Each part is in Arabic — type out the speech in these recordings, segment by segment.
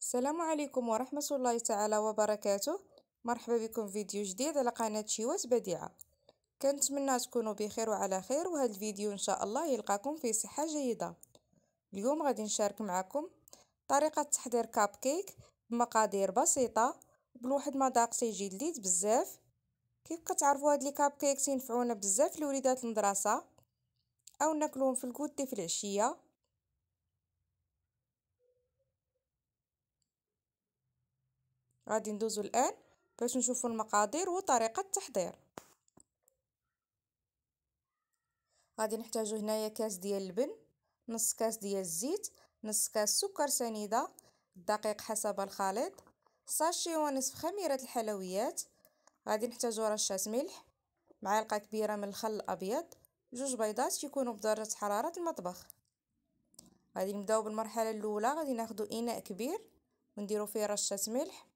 السلام عليكم ورحمة الله تعالى وبركاته. مرحبا بكم في فيديو جديد على قناة شيوات بديعة. كنتمنى تكونوا بخير وعلى خير، وهذا الفيديو ان شاء الله يلقاكم في صحة جيدة. اليوم غادي نشارك معكم طريقة تحضير كاب كيك بمقادير بسيطة بواحد مذاق تيجي لذيذ بزاف. كيف كتعرفوا هاد لي كاب كيك تنفعونا بزاف لوليدات المدرسة او ناكلوهم في الكوتي في العشية. غادي ندوزو الان باش نشوفوا المقادير وطريقة التحضير. غادي نحتاجو هنايا كاس ديال اللبن، نص كاس ديال الزيت، نص كاس سكر سنيده، الدقيق حسب الخليط، ساشي ونصف خميره الحلويات. غادي نحتاجو رشه ملح، معلقه كبيره من الخل الابيض، جوج بيضات يكونوا بدرجه حراره المطبخ. غادي نبداو بالمرحله الاولى. غادي ناخذ اناء كبير ونديرو فيه رشه ملح،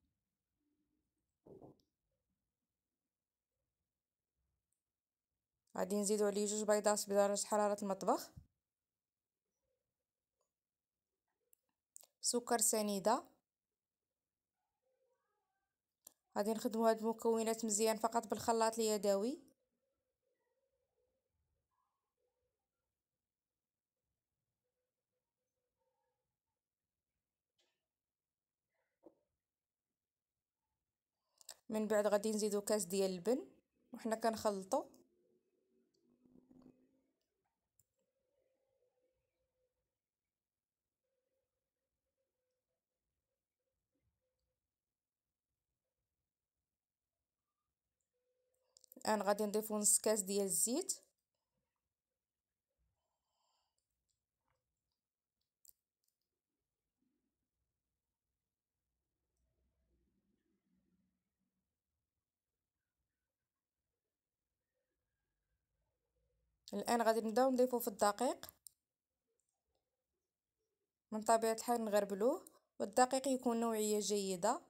غادي نزيدو عليه جوج بيضات بدرجه حراره المطبخ، سكر سنيده. غادي نخدموا هاد المكونات مزيان فقط بالخلاط اليدوي. من بعد غادي نزيدو كاس ديال اللبن وحنا كنخلطو. الان غادي نضيفو نص كاس ديال الزيت، الان غادي نبداو نضيفو في الدقيق. من طبيعة الحال نغربلوه، والدقيق يكون نوعية جيدة.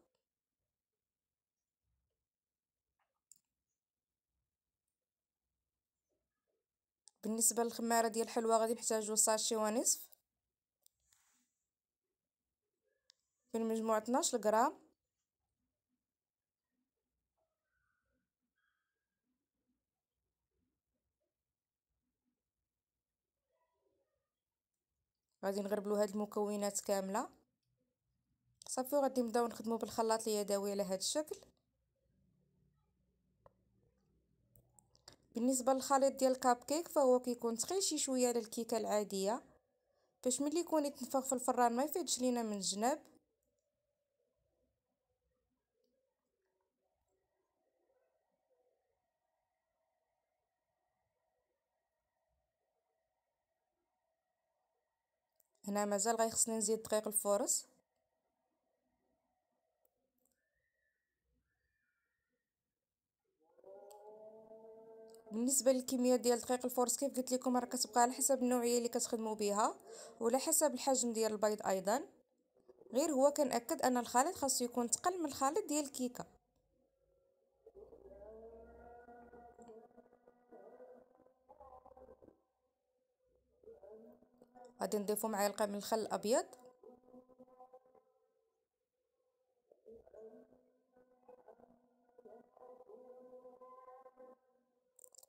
بالنسبة للخمارة ديال الحلوى غادي نحتاجو ساشي ونصف، في المجموع 12 غرام. غادي نغربلو هاد المكونات كاملة صافي، وغادي نبداو نخدمو بالخلاط اليدوي على هاد الشكل. بالنسبة للخليط ديال الكاب كيك فهو كيكون ثقيل شي شوية على الكيكة العادية، باش ملي يكون يتنفخ في الفران ما يفيدش لينا من الجناب. هنا مازال غيخصني نزيد دقيق الفورص. بالنسبه للكميه ديال دقيق الفورص كيف قلت لكم راه كتبقى على حسب النوعيه اللي كتخدموا بها وعلى حسب الحجم ديال البيض ايضا. غير هو كنأكد ان الخليط خاصو يكون ثقل من الخليط ديال الكيكه. غادي نضيفو معلقه من الخل الابيض،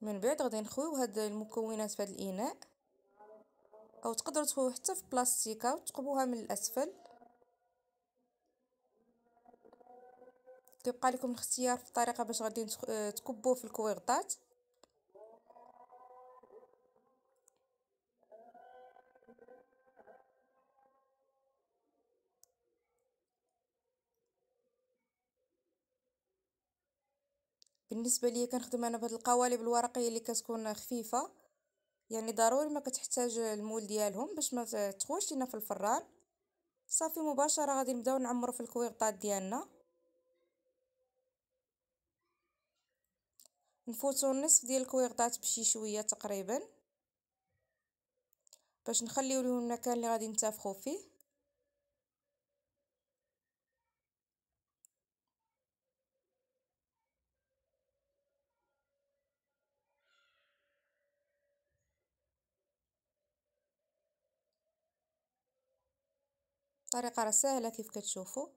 من بعد غادي نخويو هاد المكونات في هاد الاناء، او تقدروا تخويو حتى في بلاستيكه وتقبوها من الاسفل. كيبقى لكم الاختيار في الطريقه باش غادي تكبوه في الكويغطات. بالنسبه ليا كنخدم انا بهاد القوالب الورقيه اللي كتكون خفيفه، يعني ضروري ما كتحتاج المول ديالهم باش ما تخوش لينا في الفران. صافي مباشره غادي نبداو نعمرو في الكويغطات ديالنا. نفوتو النصف ديال الكويغطات بشي شويه تقريبا باش نخليو لهم المكان اللي غادي نتفخو فيه. الطريقة راه سهلة كيف كتشوفوا.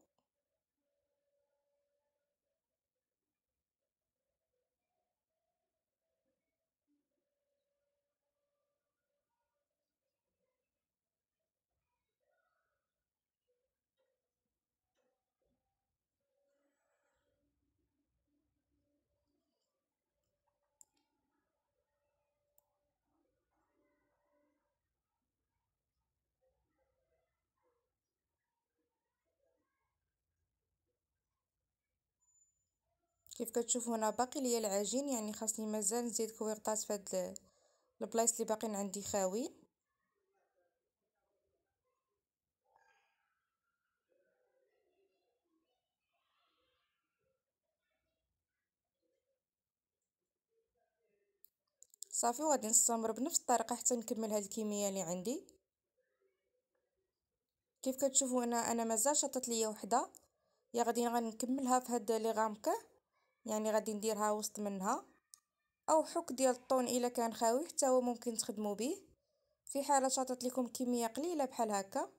كيف كتشوفوا هنا باقي ليا العجين، يعني خاصني مازال نزيد كويرطاس في هاد البلايص اللي باقيين عندي خاويين. صافي، وغادي نستمر بنفس الطريقه حتى نكمل هاد الكميه اللي عندي. كيف كتشوفوا انا مازال شطت ليا وحده، يا غادي نكملها في هاد لي غامكه، يعني غادي نديرها وسط منها، او حك ديال الطون الا كان خاوي حتى هو ممكن تخدموا به في حاله شطت لكم كميه قليله بحال هكا.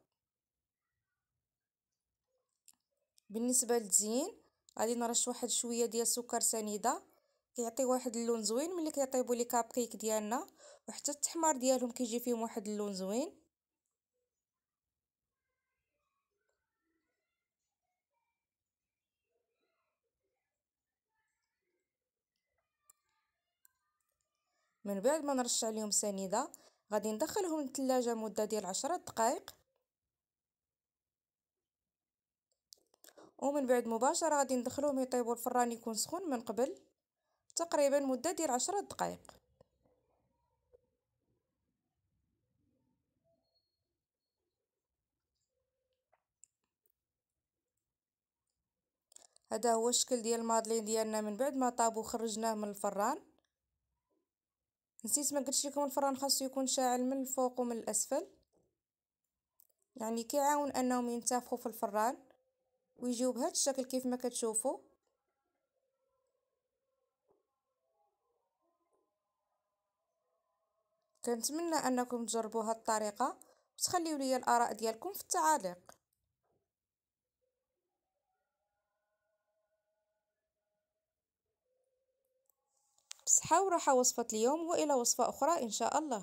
بالنسبه للتزيين غادي نرش واحد شويه ديال السكر سنيده، كيعطي واحد اللون زوين ملي كيطيبوا لي كاب كيك ديالنا، وحتى التحمار ديالهم كيجي فيهم واحد اللون زوين. من بعد ما نرش عليهم سنيده غادي ندخلهم للثلاجه مده ديال 10 دقائق، ومن بعد مباشره غادي ندخلوهم يطيبوا. الفران يكون سخون من قبل تقريبا مده ديال 10 دقائق. هذا هو الشكل ديال المادلين ديالنا من بعد ما طاب وخرجناه من الفران. نسيت ما قلتش لكم الفران خاصو يكون شاعل من الفوق ومن الاسفل، يعني كيعاون انهم ينتفخوا في الفران ويجيو بهذا الشكل كيف ما كتشوفوا. كنتمنى انكم تجربوا هذه الطريقه وتخليوا لي الاراء ديالكم في التعاليق. بصحة وراحة وصفة اليوم، وإلى وصفة أخرى إن شاء الله.